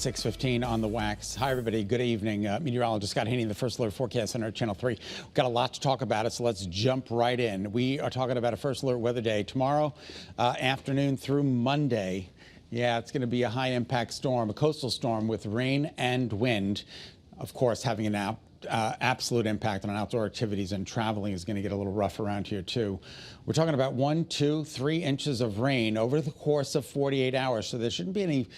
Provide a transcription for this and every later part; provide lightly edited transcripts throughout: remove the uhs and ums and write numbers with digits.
6:15 on the wax. Hi, everybody. Good evening. Meteorologist Scot Haney, the First Alert Forecast Center at Channel 3. We've got a lot to talk about, so let's jump right in. We are talking about a First Alert weather day tomorrow afternoon through Monday. Yeah, it's going to be a high-impact storm, a coastal storm with rain and wind, of course, having an absolute impact on outdoor activities, and traveling is going to get a little rough around here too. We're talking about 1, 2, 3 inches of rain over the course of 48 hours, so there shouldn't be any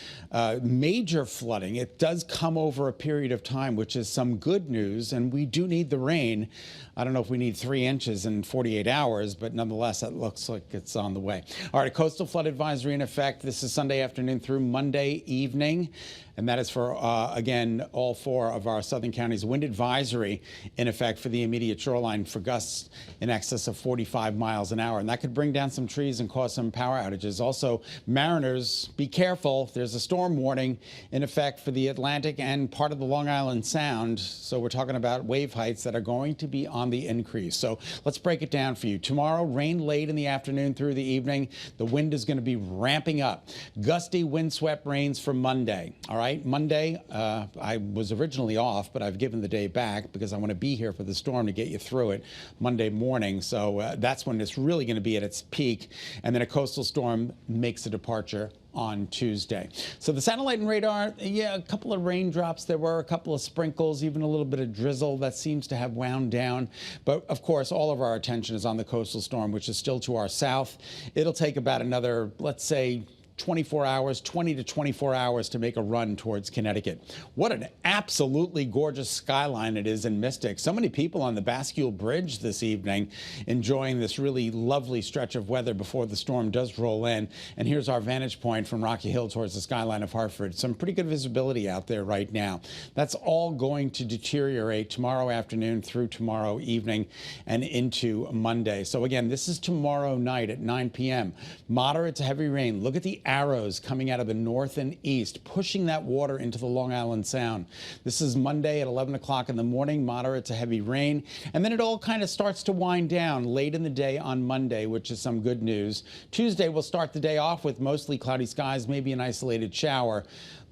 major flooding. It does come over a period of time, which is some good news, and we do need the rain. I don't know if we need 3 inches in 48 hours, but nonetheless, that looks like it's on the way. All right, a coastal flood advisory in effect. This is Sunday afternoon through Monday evening, and that is for, again, all 4 of our southern counties. Wind advisory in effect for the immediate shoreline for gusts in excess of 45 miles an hour, and that could bring down some trees and cause some power outages. Also, mariners, be careful. There's a storm warning in effect for the Atlantic and part of the Long Island Sound, so we're talking about wave heights that are going to be on the increase. So let's break it down for you. Tomorrow, rain late in the afternoon through the evening. The wind is going to be ramping up. Gusty, windswept rains for Monday. All right, Monday, I was originally off, but I've given the day back because I want to be here for the storm to get you through it Monday morning. So that's when it's really going to be at its peak. And then a coastal storm makes a departure on Tuesday. So the satellite and radar, yeah, a couple of raindrops. There were a couple of sprinkles, even a little bit of drizzle that seems to have wound down. But of course, all of our attention is on the coastal storm, which is still to our south. It'll take about another, let's say, 24 hours, 20 to 24 hours to make a run towards Connecticut. What an absolutely gorgeous skyline it is in Mystic. So many people on the Bascule Bridge this evening enjoying this really lovely stretch of weather before the storm does roll in. And here's our vantage point from Rocky Hill towards the skyline of Hartford. Some pretty good visibility out there right now. That's all going to deteriorate tomorrow afternoon through tomorrow evening and into Monday. So again, this is tomorrow night at 9 p.m. Moderate to heavy rain. Look at the arrows coming out of the north and east, pushing that water into the Long Island Sound. This is Monday at 11 o'clock in the morning, moderate to heavy rain. And then it all kind of starts to wind down late in the day on Monday, which is some good news. Tuesday, we'll start the day off with mostly cloudy skies, maybe an isolated shower.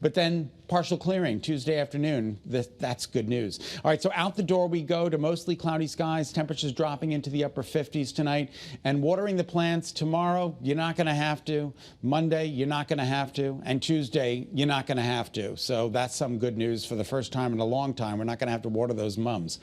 But then partial clearing Tuesday afternoon. That's good news. All right, so out the door we go to mostly cloudy skies, temperatures dropping into the upper 50s tonight. And watering the plants tomorrow, you're not going to have to. Monday, you're not going to have to. And Tuesday, you're not going to have to. So that's some good news for the first time in a long time. We're not going to have to water those mums.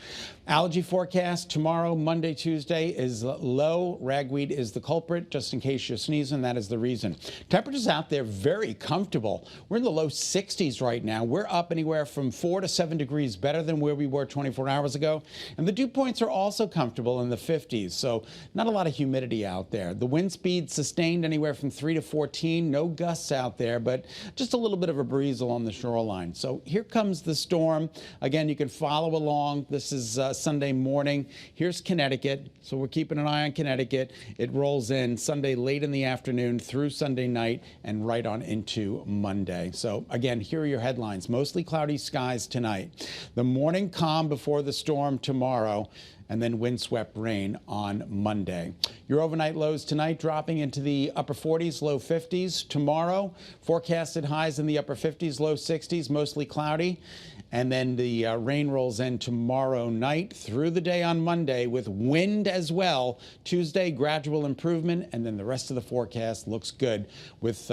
Allergy forecast tomorrow, Monday, Tuesday is low. Ragweed is the culprit. Just in case you're sneezing, that is the reason. Temperatures out there very comfortable. We're in the low 60s right now. We're up anywhere from 4 to 7 degrees better than where we were 24 hours ago. And the dew points are also comfortable in the 50s, so not a lot of humidity out there. The wind speed sustained anywhere from 3 to 14. No gusts out there, but just a little bit of a breeze along the shoreline. So here comes the storm. Again, you can follow along. This is Sunday morning. Here's Connecticut. So we're keeping an eye on Connecticut. It rolls in Sunday late in the afternoon through Sunday night and right on into Monday. So again, here are your headlines. Mostly cloudy skies tonight. The morning calm before the storm tomorrow, and then windswept rain on Monday. Your overnight lows tonight dropping into the upper 40s, low 50s. Tomorrow, forecasted highs in the upper 50s, low 60s, mostly cloudy. And then the rain rolls in tomorrow night through the day on Monday with wind as well. Tuesday, gradual improvement, and then the rest of the forecast looks good with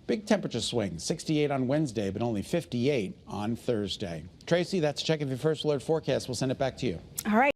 big temperature swings. 68 on Wednesday, but only 58 on Thursday. Tracy, that's a check of your First Alert forecast. We'll send it back to you. All right.